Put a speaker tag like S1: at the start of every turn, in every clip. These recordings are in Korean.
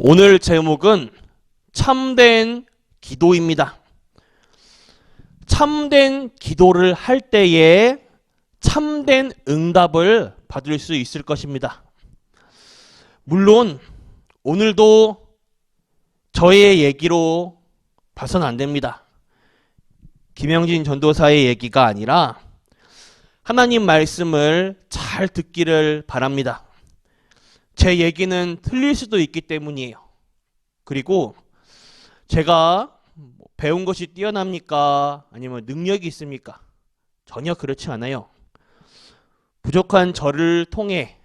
S1: 오늘 제목은 참된 기도입니다. 참된 기도를 할 때에 참된 응답을 받을 수 있을 것입니다. 물론 오늘도 저의 얘기로 봐선 안 됩니다. 김영진 전도사의 얘기가 아니라 하나님 말씀을 잘 듣기를 바랍니다. 제 얘기는 틀릴 수도 있기 때문이에요. 그리고 제가 배운 것이 뛰어납니까? 아니면 능력이 있습니까? 전혀 그렇지 않아요. 부족한 저를 통해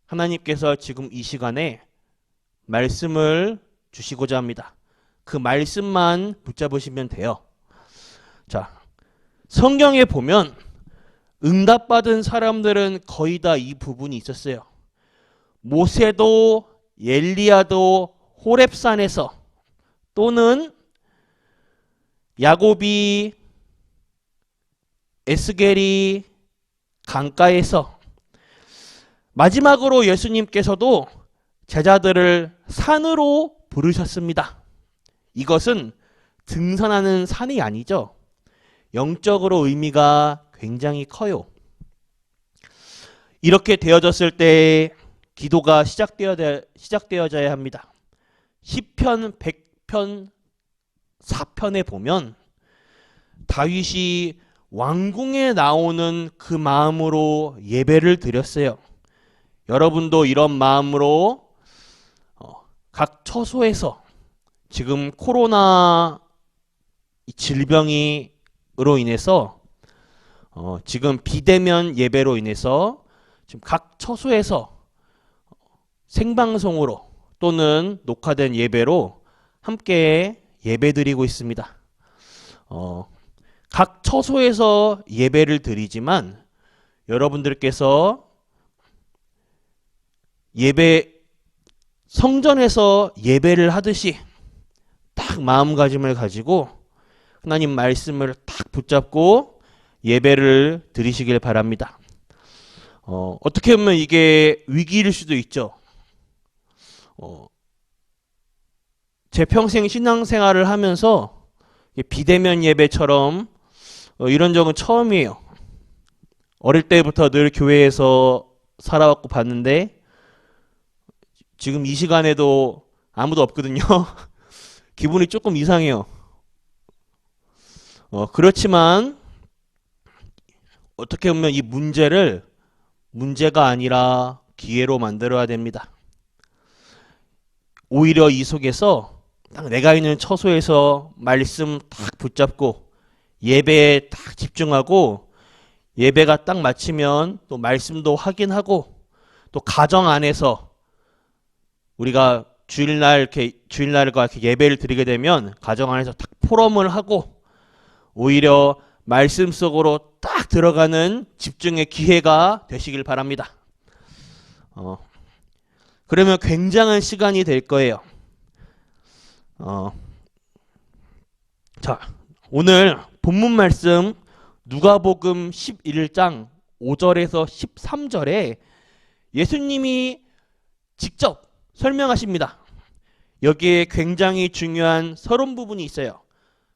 S1: 하나님께서 지금 이 시간에 말씀을 주시고자 합니다. 그 말씀만 붙잡으시면 돼요. 자, 성경에 보면 응답받은 사람들은 거의 다 이 부분이 있었어요. 모세도 엘리야도 호렙산에서 또는 야곱이 에스겔이 강가에서 마지막으로 예수님께서도 제자들을 산으로 부르셨습니다. 이것은 등산하는 산이 아니죠. 영적으로 의미가 굉장히 커요. 이렇게 되어졌을 때 기도가 시작되어져야 합니다. 시편 100편 4편에 보면 다윗이 왕궁에 나오는 그 마음으로 예배를 드렸어요. 여러분도 이런 마음으로 각 처소에서 지금 코로나 질병으로 인해서 지금 비대면 예배로 인해서 지금 각 처소에서 생방송으로 또는 녹화된 예배로 함께 예배드리고 있습니다. 각 처소에서 예배를 드리지만 여러분들께서 성전에서 예배를 하듯이 딱 마음가짐을 가지고 하나님 말씀을 딱 붙잡고 예배를 드리시길 바랍니다. 어떻게 보면 이게 위기일 수도 있죠. 제 평생 신앙생활을 하면서 비대면 예배처럼 이런 적은 처음이에요. 어릴 때부터 늘 교회에서 살아왔고 봤는데 지금 이 시간에도 아무도 없거든요. 기분이 조금 이상해요. 그렇지만 어떻게 보면 이 문제가 아니라 기회로 만들어야 됩니다. 오히려 이 속에서 딱 내가 있는 처소에서 말씀 딱 붙잡고 예배에 딱 집중하고 예배가 딱 마치면 또 말씀도 확인하고 또 가정 안에서 우리가 주일날과 이렇게 예배를 드리게 되면 가정 안에서 딱 포럼을 하고 오히려 말씀 속으로 딱 들어가는 집중의 기회가 되시길 바랍니다. 그러면 굉장한 시간이 될 거예요. 자, 오늘 본문 말씀 누가복음 11장 5절에서 13절에 예수님이 직접 설명하십니다. 여기에 굉장히 중요한 서론 부분이 있어요.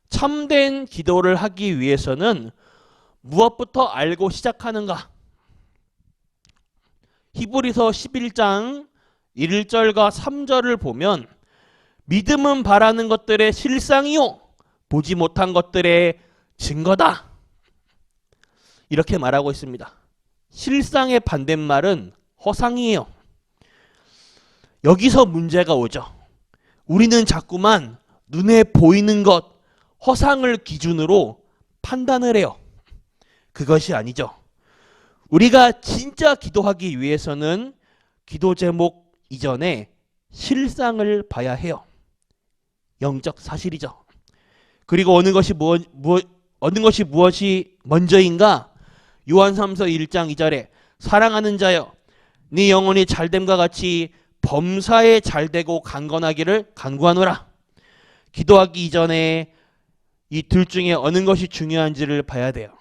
S1: 참된 기도를 하기 위해서는 무엇부터 알고 시작하는가? 히브리서 11장 1절과 3절을 보면 믿음은 바라는 것들의 실상이요 보지 못한 것들의 증거다. 이렇게 말하고 있습니다. 실상의 반대말은 허상이에요. 여기서 문제가 오죠. 우리는 자꾸만 눈에 보이는 것, 허상을 기준으로 판단을 해요. 그것이 아니죠. 우리가 진짜 기도하기 위해서는 기도 제목 이전에 실상을 봐야 해요. 영적 사실이죠. 그리고 어느 것이 무엇이 먼저인가? 요한삼서 1장 2절에 사랑하는 자여 네 영혼이 잘됨과 같이 범사에 잘되고 강건하기를 간구하노라. 기도하기 이전에 이 둘 중에 어느 것이 중요한지를 봐야 돼요.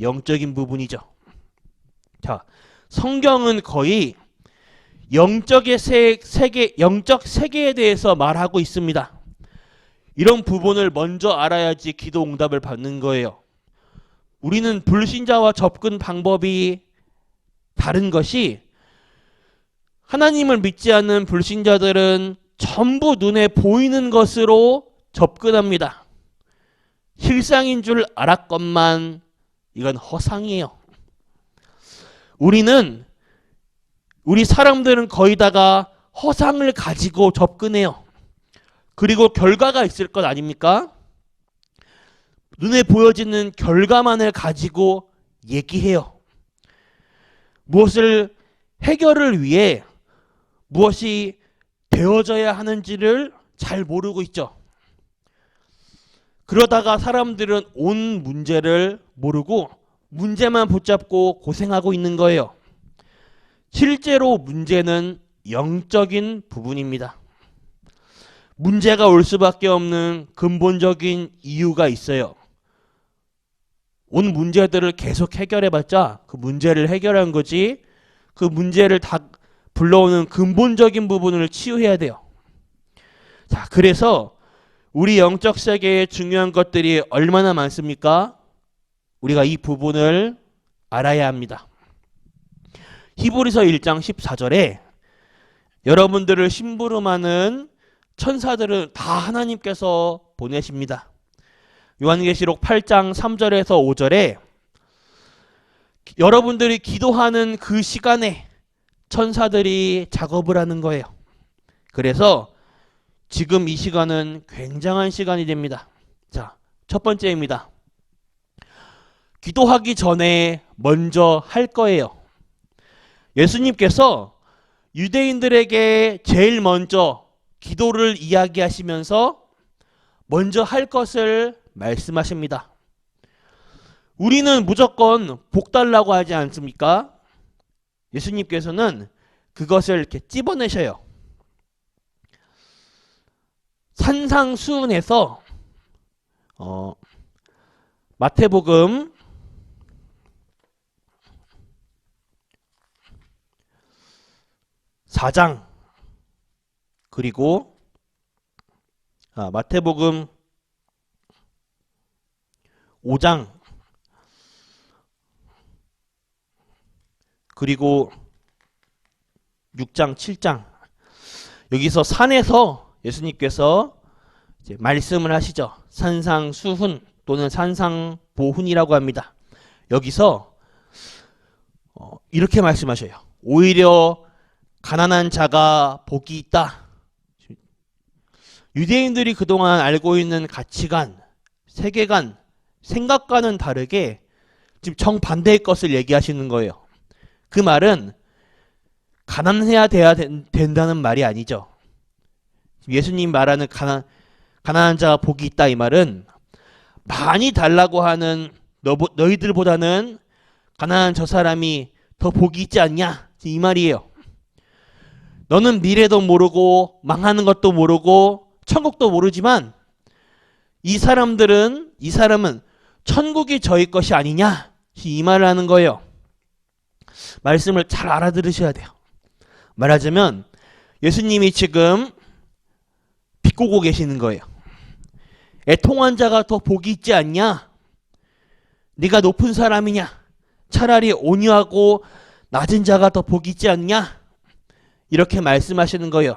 S1: 영적인 부분이죠. 자, 성경은 거의 영적 세계에 대해서 말하고 있습니다. 이런 부분을 먼저 알아야지 기도 응답을 받는 거예요. 우리는 불신자와 접근 방법이 다른 것이, 하나님을 믿지 않는 불신자들은 전부 눈에 보이는 것으로 접근합니다. 실상인 줄 알았건만 이건 허상이에요. 우리 사람들은 거의 다가 허상을 가지고 접근해요. 그리고 결과가 있을 것 아닙니까? 눈에 보여지는 결과만을 가지고 얘기해요. 무엇을 해결을 위해 무엇이 되어져야 하는지를 잘 모르고 있죠. 그러다가 사람들은 온 문제를 모르고 문제만 붙잡고 고생하고 있는 거예요. 실제로 문제는 영적인 부분입니다. 문제가 올 수밖에 없는 근본적인 이유가 있어요. 온 문제들을 계속 해결해봤자 그 문제를 해결한 거지, 그 문제를 다 불러오는 근본적인 부분을 치유해야 돼요. 자, 그래서 우리 영적 세계에 중요한 것들이 얼마나 많습니까? 우리가 이 부분을 알아야 합니다. 히브리서 1장 14절에 여러분들을 심부름하는 천사들은 다 하나님께서 보내십니다. 요한계시록 8장 3절에서 5절에 여러분들이 기도하는 그 시간에 천사들이 작업을 하는 거예요. 그래서 지금 이 시간은 굉장한 시간이 됩니다. 자, 첫 번째입니다. 기도하기 전에 먼저 할 거예요. 예수님께서 유대인들에게 제일 먼저 기도를 이야기하시면서 먼저 할 것을 말씀하십니다. 우리는 무조건 복 달라고 하지 않습니까? 예수님께서는 그것을 이렇게 찝어내셔요. 산상수훈에서 마태복음 4장 그리고 마태복음 5장 그리고 6장 7장 여기서 산에서 예수님께서 이제 말씀을 하시죠. 산상수훈 또는 산상보훈이라고 합니다. 여기서 이렇게 말씀하셔요. 오히려 가난한 자가 복이 있다. 유대인들이 그동안 알고 있는 가치관, 세계관, 생각과는 다르게 지금 정반대의 것을 얘기하시는 거예요. 그 말은 가난해야 된다는 말이 아니죠. 예수님 말하는 가난한 자가 복이 있다 이 말은 많이 달라고 하는 너희들보다는 가난한 저 사람이 더 복이 있지 않냐 이 말이에요. 너는 미래도 모르고 망하는 것도 모르고 천국도 모르지만 이 사람은 천국이 저희 것이 아니냐 이 말을 하는 거예요. 말씀을 잘 알아들으셔야 돼요. 말하자면 예수님이 지금 비꼬고 계시는 거예요. 애통한 자가 더 복이 있지 않냐? 네가 높은 사람이냐? 차라리 온유하고 낮은 자가 더 복이 있지 않냐? 이렇게 말씀하시는 거예요.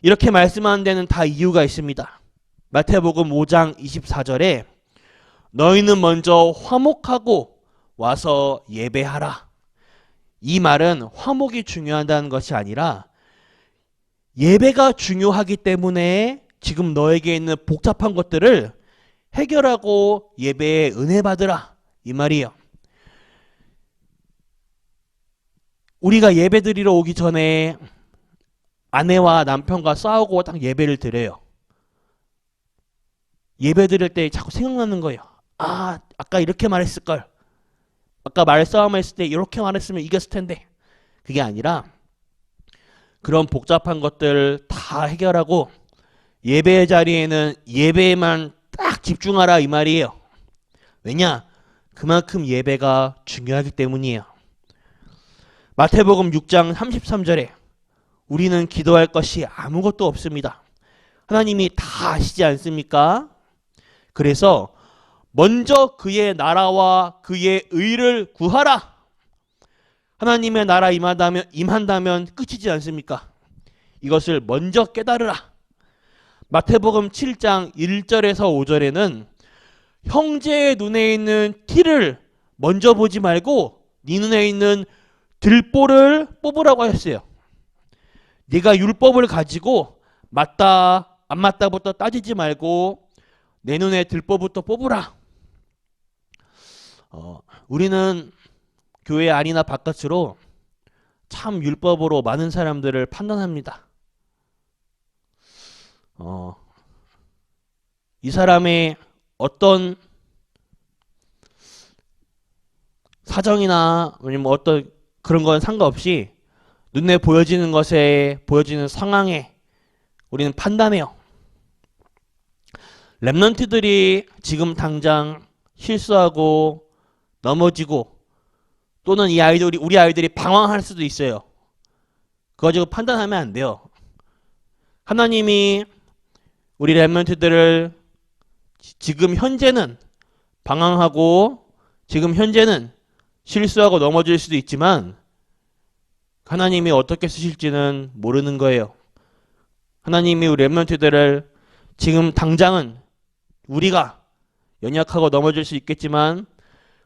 S1: 이렇게 말씀하는 데는 다 이유가 있습니다. 마태복음 5장 24절에 너희는 먼저 화목하고 와서 예배하라. 이 말은 화목이 중요하다는 것이 아니라 예배가 중요하기 때문에 지금 너에게 있는 복잡한 것들을 해결하고 예배에 은혜 받으라. 이 말이에요. 우리가 예배 드리러 오기 전에 아내와 남편과 싸우고 딱 예배를 드려요. 예배 드릴 때 자꾸 생각나는 거예요. 아까 이렇게 말했을걸. 아까 말싸움 했을 때 이렇게 말했으면 이겼을 텐데. 그게 아니라 그런 복잡한 것들 다 해결하고 예배의 자리에는 예배에만 딱 집중하라 이 말이에요. 왜냐? 그만큼 예배가 중요하기 때문이에요. 마태복음 6장 33절에 우리는 기도할 것이 아무것도 없습니다. 하나님이 다 아시지 않습니까? 그래서 먼저 그의 나라와 그의 의를 구하라. 하나님의 나라 임한다면 끝이지 않습니까? 이것을 먼저 깨달으라. 마태복음 7장 1절에서 5절에는 형제의 눈에 있는 티를 먼저 보지 말고 네 눈에 있는 들보를 뽑으라고 하셨어요. 네가 율법을 가지고 맞다 안 맞다부터 따지지 말고 내 눈에 들보부터 뽑으라. 우리는 교회 안이나 바깥으로 참 율법으로 많은 사람들을 판단합니다. 이 사람의 어떤 사정이나 아니면 어떤 그런 건 상관없이 눈에 보여지는 것에 보여지는 상황에 우리는 판단해요. 랩런트들이 지금 당장 실수하고 넘어지고 또는 우리 아이들이 방황할 수도 있어요. 그거 가지고 판단하면 안 돼요. 하나님이 우리 랩런트들을 지금 현재는 방황하고 지금 현재는 실수하고 넘어질 수도 있지만 하나님이 어떻게 쓰실지는 모르는 거예요. 하나님이 우리 랩런트들을 지금 당장은 우리가 연약하고 넘어질 수 있겠지만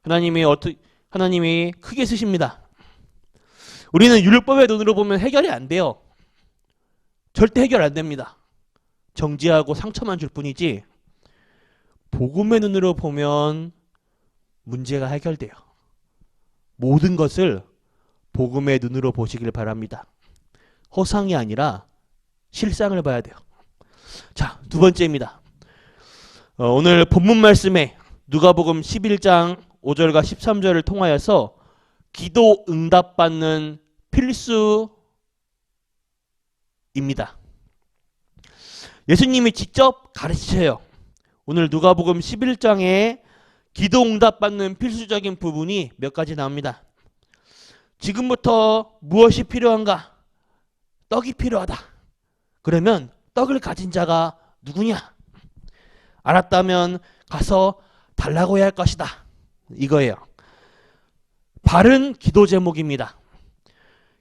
S1: 하나님이 크게 쓰십니다. 우리는 율법의 눈으로 보면 해결이 안 돼요. 절대 해결 안 됩니다. 정지하고 상처만 줄 뿐이지 복음의 눈으로 보면 문제가 해결돼요. 모든 것을 복음의 눈으로 보시길 바랍니다. 허상이 아니라 실상을 봐야 돼요. 자, 두 번째입니다. 오늘 본문 말씀에 누가복음 11장 5절과 13절을 통하여서 기도 응답받는 필수입니다. 예수님이 직접 가르치셔요. 오늘 누가복음 11장에 기도 응답받는 필수적인 부분이 몇 가지 나옵니다. 지금부터 무엇이 필요한가? 떡이 필요하다. 그러면 떡을 가진 자가 누구냐? 알았다면 가서 달라고 해야 할 것이다. 이거예요. 바른 기도 제목입니다.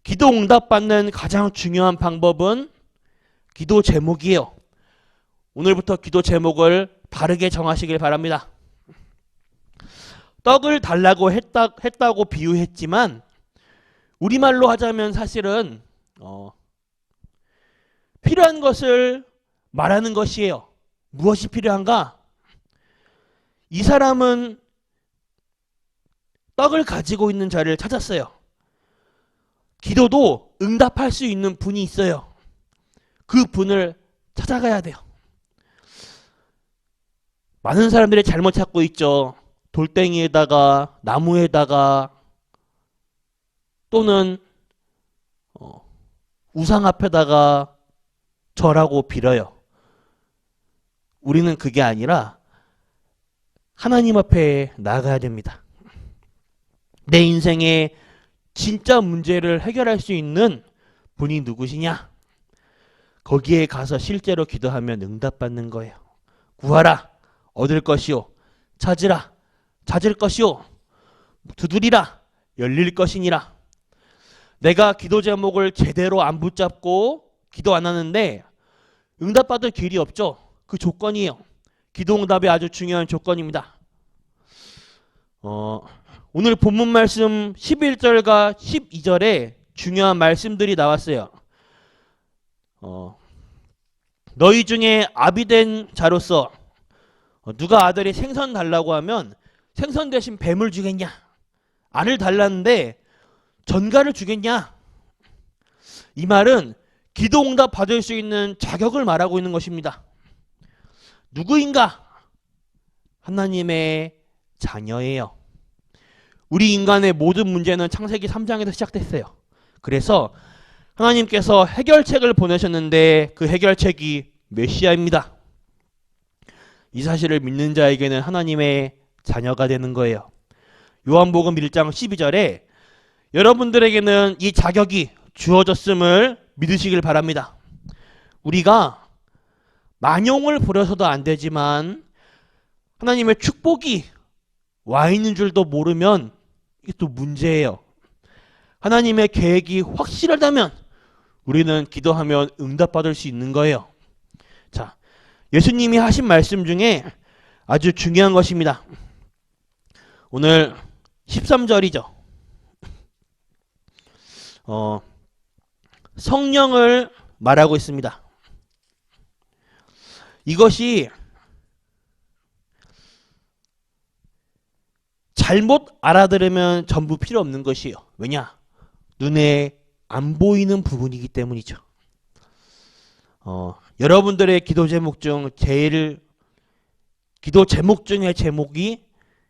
S1: 기도 응답받는 가장 중요한 방법은 기도 제목이에요. 오늘부터 기도 제목을 바르게 정하시길 바랍니다. 떡을 달라고 했다고 비유했지만 우리말로 하자면 사실은 필요한 것을 말하는 것이에요. 무엇이 필요한가? 이 사람은 떡을 가지고 있는 자를 찾았어요. 기도도 응답할 수 있는 분이 있어요. 그 분을 찾아가야 돼요. 많은 사람들이 잘못 찾고 있죠. 돌덩이에다가 나무에다가 또는 우상 앞에다가 절하고 빌어요. 우리는 그게 아니라 하나님 앞에 나아가야 됩니다. 내 인생의 진짜 문제를 해결할 수 있는 분이 누구시냐? 거기에 가서 실제로 기도하면 응답받는 거예요. 구하라, 얻을 것이요. 찾으라, 찾을 것이요. 두드리라, 열릴 것이니라. 내가 기도 제목을 제대로 안 붙잡고 기도 안 하는데 응답받을 길이 없죠. 그 조건이에요. 기도 응답이 아주 중요한 조건입니다. 오늘 본문 말씀 11절과 12절에 중요한 말씀들이 나왔어요. 너희 중에 아비된 자로서 누가 아들이 생선 달라고 하면 생선 대신 뱀을 주겠냐? 알을 달라는데 전갈을 주겠냐? 이 말은 기도 응답 받을 수 있는 자격을 말하고 있는 것입니다. 누구인가? 하나님의 자녀예요. 우리 인간의 모든 문제는 창세기 3장에서 시작됐어요. 그래서 하나님께서 해결책을 보내셨는데 그 해결책이 메시아입니다. 이 사실을 믿는 자에게는 하나님의 자녀가 되는 거예요. 요한복음 1장 12절에 여러분들에게는 이 자격이 주어졌음을 믿으시길 바랍니다. 우리가 만용을 부려서도 안 되지만 하나님의 축복이 와 있는 줄도 모르면 이게 또 문제예요. 하나님의 계획이 확실하다면 우리는 기도하면 응답받을 수 있는 거예요. 자, 예수님이 하신 말씀 중에 아주 중요한 것입니다. 오늘 13절이죠. 성령을 말하고 있습니다. 이것이 잘못 알아들으면 전부 필요 없는 것이에요. 왜냐? 눈에 안 보이는 부분이기 때문이죠. 여러분들의 기도 제목 중에 제목이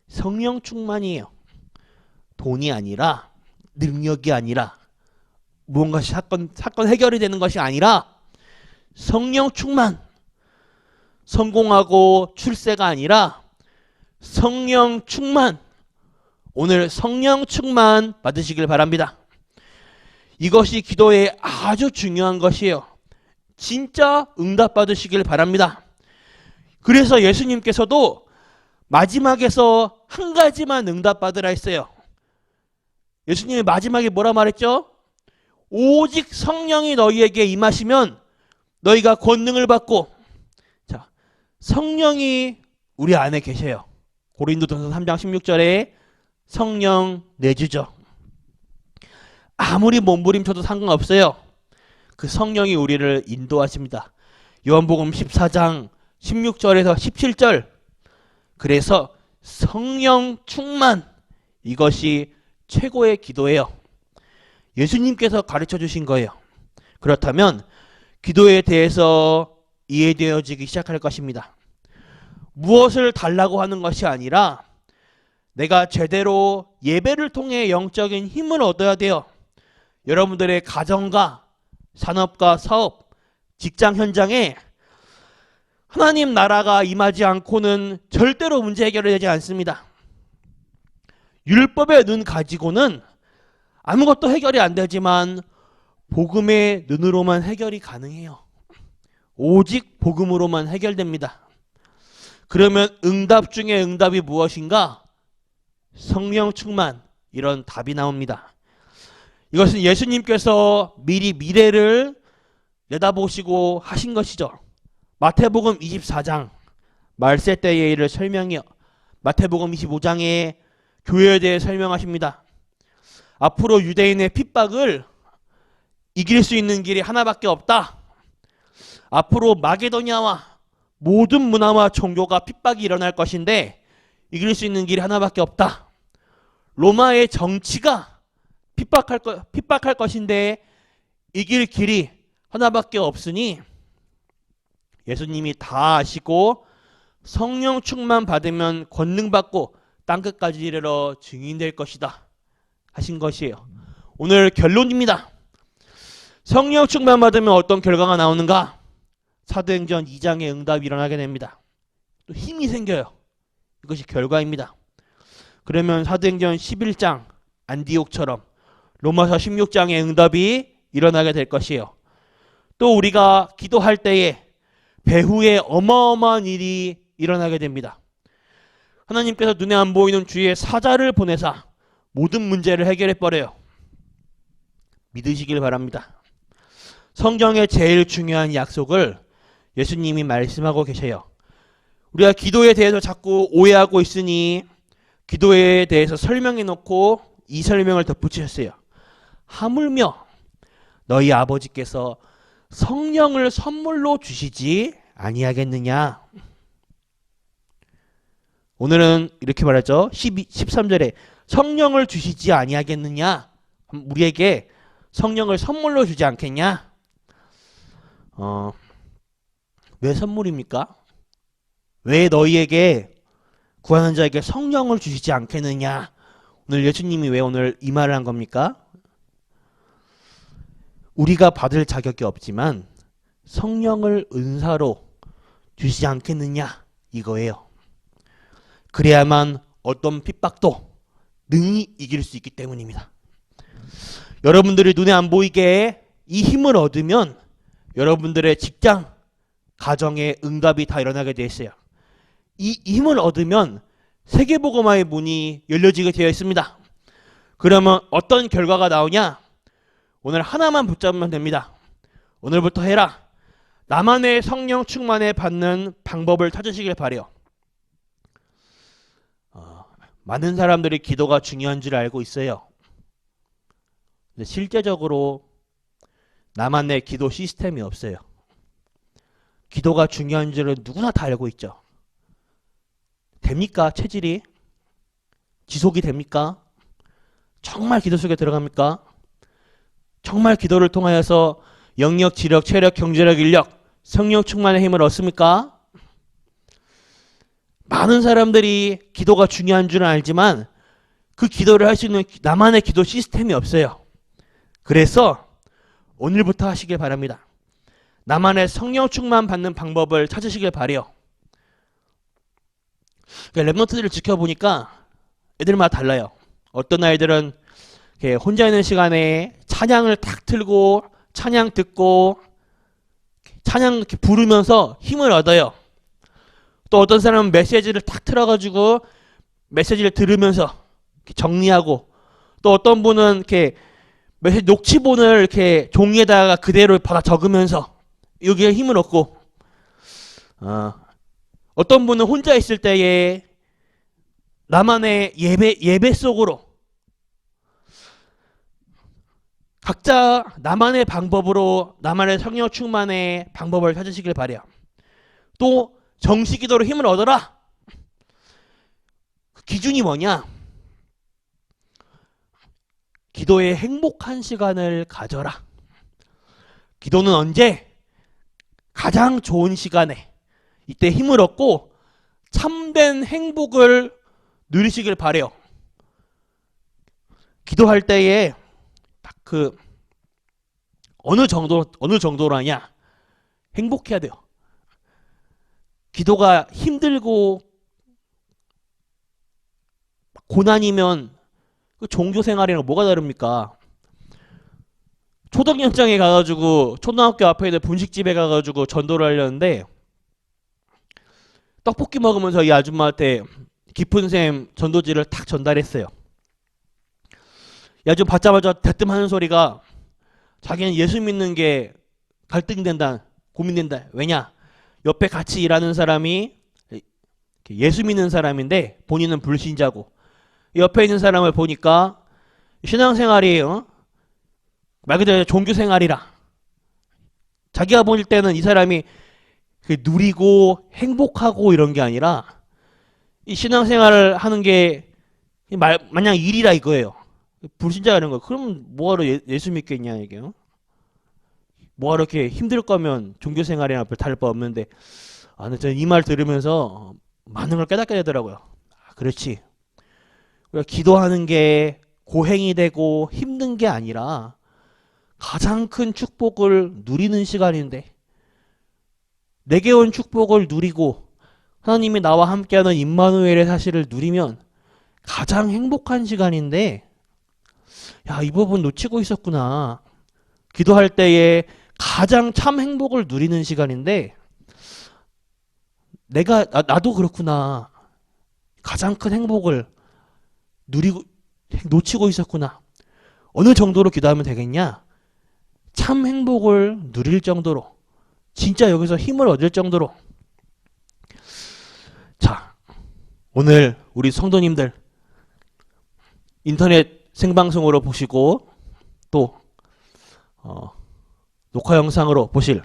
S1: 성령 충만이에요. 돈이 아니라, 능력이 아니라, 무언가 사건 해결이 되는 것이 아니라 성령 충만. 성공하고 출세가 아니라 성령 충만. 오늘 성령 충만 받으시길 바랍니다. 이것이 기도에 아주 중요한 것이에요. 진짜 응답 받으시길 바랍니다. 그래서 예수님께서도 마지막에서 한 가지만 응답 받으라 했어요. 예수님이 마지막에 뭐라 말했죠? 오직 성령이 너희에게 임하시면 너희가 권능을 받고, 자, 성령이 우리 안에 계셔요. 고린도전서 3장 16절에 성령 내주죠. 아무리 몸부림쳐도 상관없어요. 그 성령이 우리를 인도하십니다. 요한복음 14장 16절에서 17절. 그래서 성령 충만, 이것이 최고의 기도예요. 예수님께서 가르쳐 주신 거예요. 그렇다면 기도에 대해서 이해되어지기 시작할 것입니다. 무엇을 달라고 하는 것이 아니라 내가 제대로 예배를 통해 영적인 힘을 얻어야 돼요. 여러분들의 가정과 산업과 사업, 직장 현장에 하나님 나라가 임하지 않고는 절대로 문제 해결이 되지 않습니다. 율법의 눈 가지고는 아무것도 해결이 안 되지만 복음의 눈으로만 해결이 가능해요. 오직 복음으로만 해결됩니다. 그러면 응답 중에 응답이 무엇인가? 성령 충만, 이런 답이 나옵니다. 이것은 예수님께서 미리 미래를 내다보시고 하신 것이죠. 마태복음 24장 말세 때의 일을 설명해요. 마태복음 25장에 교회에 대해 설명하십니다. 앞으로 유대인의 핍박을 이길 수 있는 길이 하나밖에 없다. 앞으로 마게도냐와 모든 문화와 종교가 핍박이 일어날 것인데 이길 수 있는 길이 하나밖에 없다. 로마의 정치가 핍박할 것인데 이길 길이 하나밖에 없으니 예수님이 다 아시고 성령 충만 받으면 권능 받고 땅끝까지 이르러 증인될 것이다 하신 것이에요. 오늘 결론입니다. 성령 충만 받으면 어떤 결과가 나오는가? 사도행전 2장의 응답이 일어나게 됩니다. 또 힘이 생겨요. 이것이 결과입니다. 그러면 사도행전 11장 안디옥처럼 로마서 16장의 응답이 일어나게 될 것이에요. 또 우리가 기도할 때에 배후에 어마어마한 일이 일어나게 됩니다. 하나님께서 눈에 안 보이는 주의 사자를 보내사 모든 문제를 해결해 버려요. 믿으시길 바랍니다. 성경의 제일 중요한 약속을 예수님이 말씀하고 계셔요. 우리가 기도에 대해서 자꾸 오해하고 있으니 기도에 대해서 설명해 놓고 이 설명을 덧붙이셨어요. 하물며 너희 아버지께서 성령을 선물로 주시지 아니하겠느냐. 오늘은 이렇게 말하죠. 13절에 성령을 주시지 아니하겠느냐. 우리에게 성령을 선물로 주지 않겠냐. 왜 선물입니까? 왜 너희에게 구하는 자에게 성령을 주시지 않겠느냐. 오늘 예수님이 왜 오늘 이 말을 한 겁니까? 우리가 받을 자격이 없지만 성령을 은사로 주시지 않겠느냐 이거예요. 그래야만 어떤 핍박도 능히 이길 수 있기 때문입니다. 여러분들이 눈에 안 보이게 이 힘을 얻으면 여러분들의 직장, 가정에 응답이 다 일어나게 되어 있어요. 이 힘을 얻으면 세계복음화의 문이 열려지게 되어 있습니다. 그러면 어떤 결과가 나오냐? 오늘 하나만 붙잡으면 됩니다. 오늘부터 해라. 나만의 성령 충만에 받는 방법을 찾으시길 바래요. 많은 사람들이 기도가 중요한 줄 알고 있어요. 근데 실제적으로 나만의 기도 시스템이 없어요. 기도가 중요한 줄은 누구나 다 알고 있죠. 됩니까? 체질이? 지속이 됩니까? 정말 기도 속에 들어갑니까? 정말 기도를 통하여서 영력, 지력, 체력, 경제력, 인력, 성령 충만의 힘을 얻습니까? 많은 사람들이 기도가 중요한 줄은 알지만 그 기도를 할 수 있는 나만의 기도 시스템이 없어요. 그래서 오늘부터 하시길 바랍니다. 나만의 성령 충만 받는 방법을 찾으시길 바래요. 랩노트들을 지켜보니까 애들마다 달라요. 어떤 아이들은 혼자 있는 시간에 찬양을 탁 틀고 찬양 듣고 찬양 이렇게 부르면서 힘을 얻어요. 또 어떤 사람은 메시지를 탁 틀어가지고 메시지를 들으면서 정리하고, 또 어떤 분은 이렇게 메시지 녹취본을 이렇게 종이에다가 그대로 받아 적으면서 여기에 힘을 얻고, 어떤 분은 혼자 있을 때에 나만의 예배 속으로 각자 나만의 방법으로 나만의 성령 충만의 방법을 찾으시길 바래요. 또 정식기도로 힘을 얻어라. 그 기준이 뭐냐? 기도에 행복한 시간을 가져라. 기도는 언제? 가장 좋은 시간에 이때 힘을 얻고 참된 행복을 누리시길 바래요. 기도할 때에 딱 어느 정도라냐? 행복해야 돼요. 기도가 힘들고 고난이면 그 종교 생활이랑 뭐가 다릅니까? 초등연장에 가가지고 초등학교 앞에 있는 분식집에 가가지고 전도를 하려는데 떡볶이 먹으면서 이 아줌마한테 깊은 샘 전도지를 탁 전달했어요. 이 아줌마 받자마자 대뜸 하는 소리가 자기는 예수 믿는 게 갈등된다, 고민된다. 왜냐? 옆에 같이 일하는 사람이 예수 믿는 사람인데 본인은 불신자고, 옆에 있는 사람을 보니까 신앙생활이 말 그대로 종교생활이라, 자기가 볼 때는 이 사람이 누리고 행복하고 이런 게 아니라 이 신앙생활을 하는 게 마냥 일이라 이거예요. 불신자가 이런 거. 그럼 뭐하러 예수 믿겠냐 이게요. 뭐하러 이렇게 힘들 거면 종교생활이나 별 다를 바 없는데. 근데 저는 이 말 들으면서 많은 걸 깨닫게 되더라고요. 그렇지. 우리가 기도하는 게 고행이 되고 힘든 게 아니라 가장 큰 축복을 누리는 시간인데, 내게 온 축복을 누리고 하나님이 나와 함께하는 임마누엘의 사실을 누리면 가장 행복한 시간인데, 야, 이 부분 놓치고 있었구나. 기도할 때에 가장 참 행복을 누리는 시간인데 나도 그렇구나. 가장 큰 행복을 놓치고 있었구나. 어느 정도로 기도하면 되겠냐? 참 행복을 누릴 정도로, 진짜 여기서 힘을 얻을 정도로. 자, 오늘 우리 성도님들 인터넷 생방송으로 보시고 또 녹화 영상으로 보실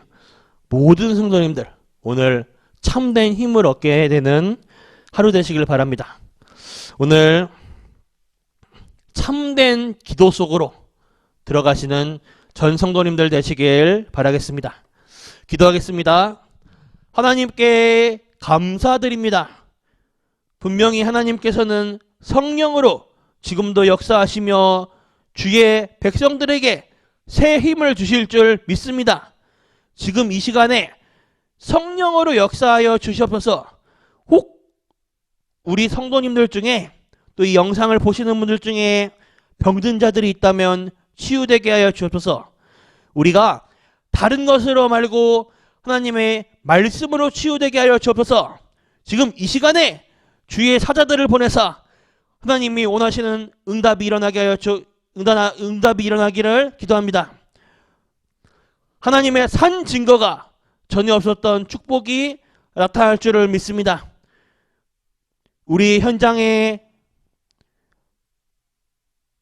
S1: 모든 성도님들, 오늘 참된 힘을 얻게 되는 하루 되시길 바랍니다. 오늘 참된 기도 속으로 들어가시는 전 성도님들 되시길 바라겠습니다. 기도하겠습니다. 하나님께 감사드립니다. 분명히 하나님께서는 성령으로 지금도 역사하시며 주의 백성들에게 새 힘을 주실 줄 믿습니다. 지금 이 시간에 성령으로 역사하여 주시옵소서. 혹 우리 성도님들 중에, 또 이 영상을 보시는 분들 중에 병든 자들이 있다면 치유되게 하여 주옵소서. 우리가 다른 것으로 말고 하나님의 말씀으로 치유되게 하여 주옵소서. 지금 이 시간에 주의 사자들을 보내사 하나님이 원하시는 응답이 일어나기를 기도합니다. 하나님의 산 증거가 전혀 없었던 축복이 나타날 줄을 믿습니다. 우리 현장에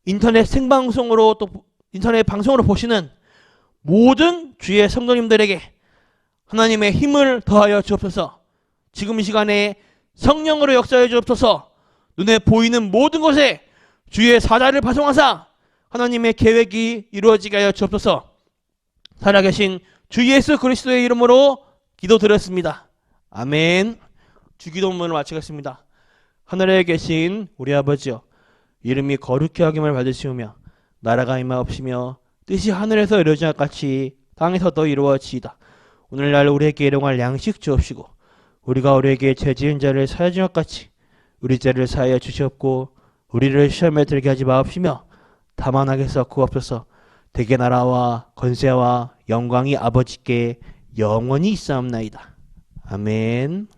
S1: 인터넷 생방송으로 또 인터넷 방송으로 보시는 모든 주의 성도님들에게 하나님의 힘을 더하여 주옵소서. 지금 이 시간에 성령으로 역사해 주옵소서. 눈에 보이는 모든 곳에 주의 사자를 파송하사 하나님의 계획이 이루어지게 하여 주옵소서. 살아계신 주 예수 그리스도의 이름으로 기도드렸습니다. 아멘. 주기도문을 마치겠습니다. 하늘에 계신 우리 아버지여, 이름이 거룩히 여김을 받으시오며 나라가 임하옵시며 뜻이 하늘에서 이루어진 것 같이 땅에서도 이루어지이다. 오늘날 우리에게 일용할 양식 주옵시고 우리가 우리에게 죄 지은 자를 사하여 준 것 같이 우리 죄를 사하여 주시옵고 우리를 시험에 들게 하지 마옵시며 다만 악에서 구하옵소서. 대개 나라와 권세와 영광이 아버지께 영원히 있사옵나이다. 아멘.